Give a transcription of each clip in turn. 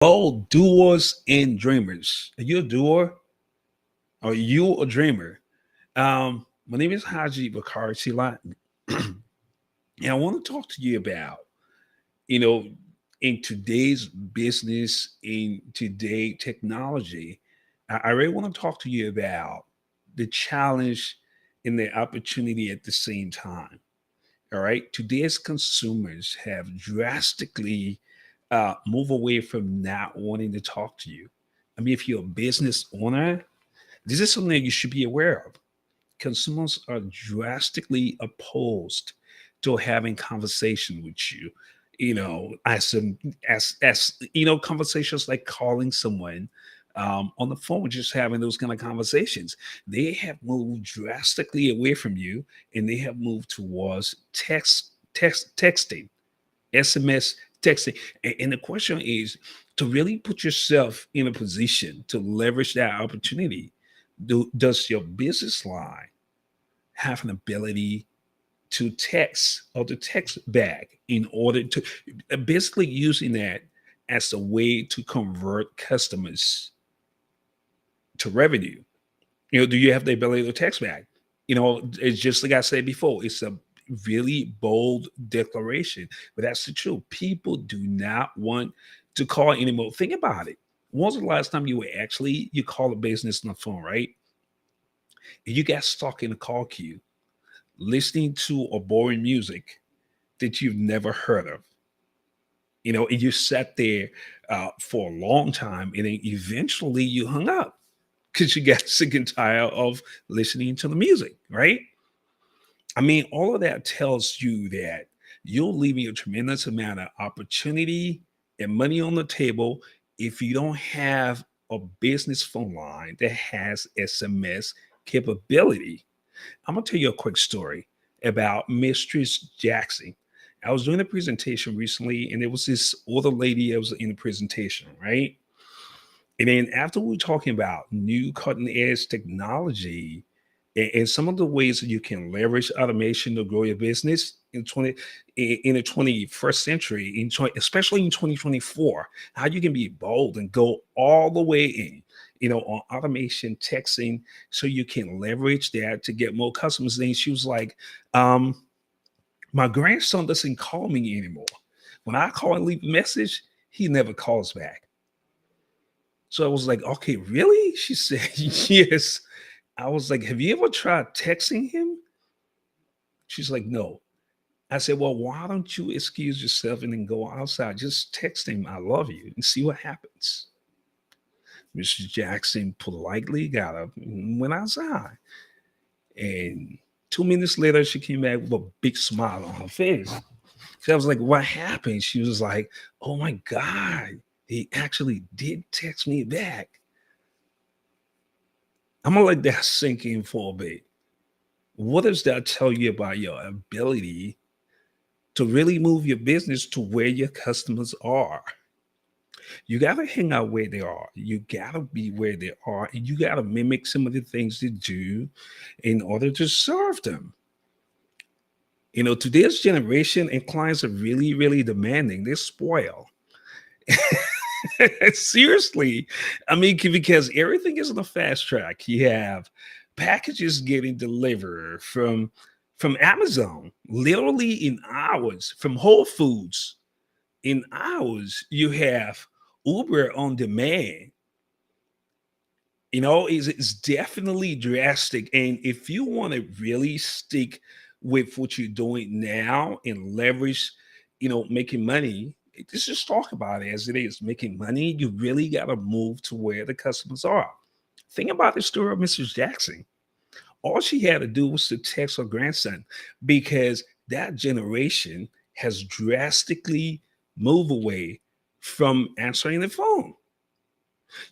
Oh, doers and dreamers. Are you a doer? Are you a dreamer? My name is Haji Bakari Silat, and I want to talk to you about, you know, in today's business, in today technology, I really want to talk to you about the challenge and the opportunity at the same time. All right. Today's consumers have drastically moved away from not wanting to talk to you. I mean, if you're a business owner, this is something that you should be aware of. Consumers are drastically opposed to having conversation with you. Conversations like calling someone on the phone, just having those kind of conversations. They have moved drastically away from you, and they have moved towards texting, SMS texting. And the question is to really put yourself in a position to leverage that opportunity. Does your business line have an ability to text or to text back in order to basically using that as a way to convert customers to revenue? Do you have the ability to text back? It's just like I said before, it's a really bold declaration, but that's the truth. People do not want to call anymore. Think about it. When was the last time you call a business on the phone, right? And you got stuck in a call queue listening to a boring music that you've never heard of. And you sat there for a long time, and then eventually you hung up because you got sick and tired of listening to the music, right? I mean, all of that tells you that you're leaving a tremendous amount of opportunity and money on the table if you don't have a business phone line that has SMS capability. I'm gonna tell you a quick story about Mistress Jackson. I was doing a presentation recently, and there was this older lady that was in the presentation, right? And then after we were talking about new cutting edge technology and some of the ways that you can leverage automation to grow your business in the 21st century, especially in 2024, how you can be bold and go all the way in, on automation, texting, so you can leverage that to get more customers. Then she was like, my grandson doesn't call me anymore. When I call and leave a message, he never calls back. So I was like, okay, really? She said, yes. I was like, have you ever tried texting him? She's like, no. I said, well, why don't you excuse yourself and then go outside? Just text him, I love you, and see what happens. Mrs. Jackson politely got up and went outside. And 2 minutes later, she came back with a big smile on her face. So I was like, what happened? She was like, oh my God, he actually did text me back. I'm gonna let that sink in for a bit. What does that tell you about your ability to really move your business to where your customers are? You got to hang out where they are. You got to be where they are, and you got to mimic some of the things they do in order to serve them. Today's generation and clients are really, really demanding. They're spoiled. Seriously. I mean, because everything is on the fast track. You have packages getting delivered from Amazon literally in hours, from Whole Foods in hours. You have Uber on demand. It's definitely drastic. And if you want to really stick with what you're doing now and leverage, making money, let's just talk about it as it is. Making money, you really got to move to where the customers are. Think about the story of Mrs. Jackson. All she had to do was to text her grandson, because that generation has drastically moved away from answering the phone.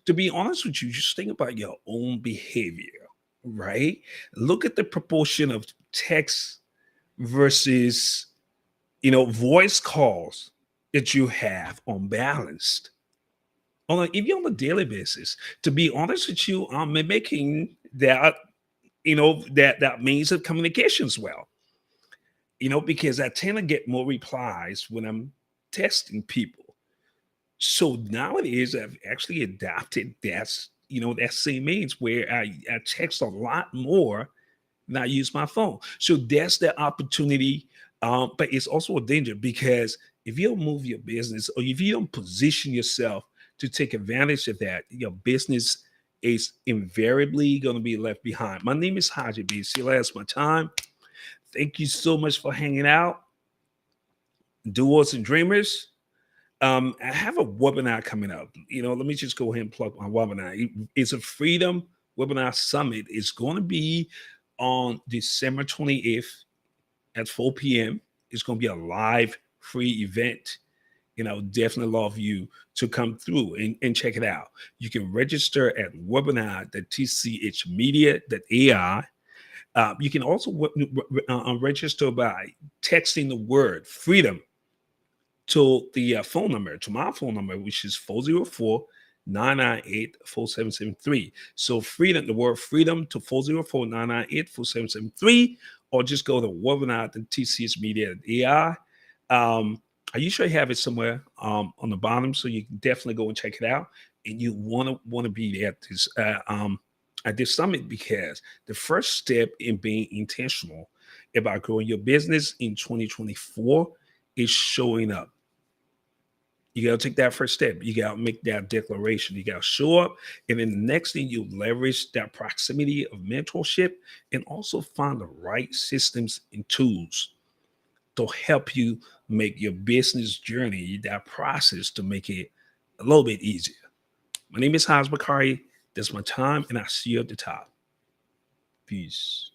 To be honest with you, just think about your own behavior, right? Look at the proportion of text versus, voice calls that you have on balanced. Even on a daily basis. To be honest with you, I'm mimicking that, that means of communications well. Because I tend to get more replies when I'm texting people. So nowadays, I've actually adopted that same means where I text a lot more than I use my phone. So that's the opportunity. But it's also a danger because if you don't move your business or if you don't position yourself to take advantage of that, your business is invariably going to be left behind. My name is Haji B. See, that's my time. Thank you so much for hanging out, doers and dreamers. I have a webinar coming up. Let me just go ahead and plug my webinar. It's a Freedom Webinar Summit. It's going to be on December 28th at 4 p.m. It's going to be a live free event. Definitely love you to come through and check it out. You can register at webinar.tchmedia.ai. You can also register by texting the word freedom to the phone number, to my phone number, which is 404-998-4773. So freedom, the word freedom to 404-998-4773, or just go to webinar at TCS Media AI. I usually have it somewhere on the bottom, so you can definitely go and check it out. And you want to be at this summit because the first step in being intentional about growing your business in 2024 is showing up. You got to take that first step. You got to make that declaration. You got to show up. And then the next thing, you leverage that proximity of mentorship and also find the right systems and tools to help you make your business journey, that process, to make it a little bit easier. My name is Hans Bakari. That's my time, and I'll see you at the top. Peace.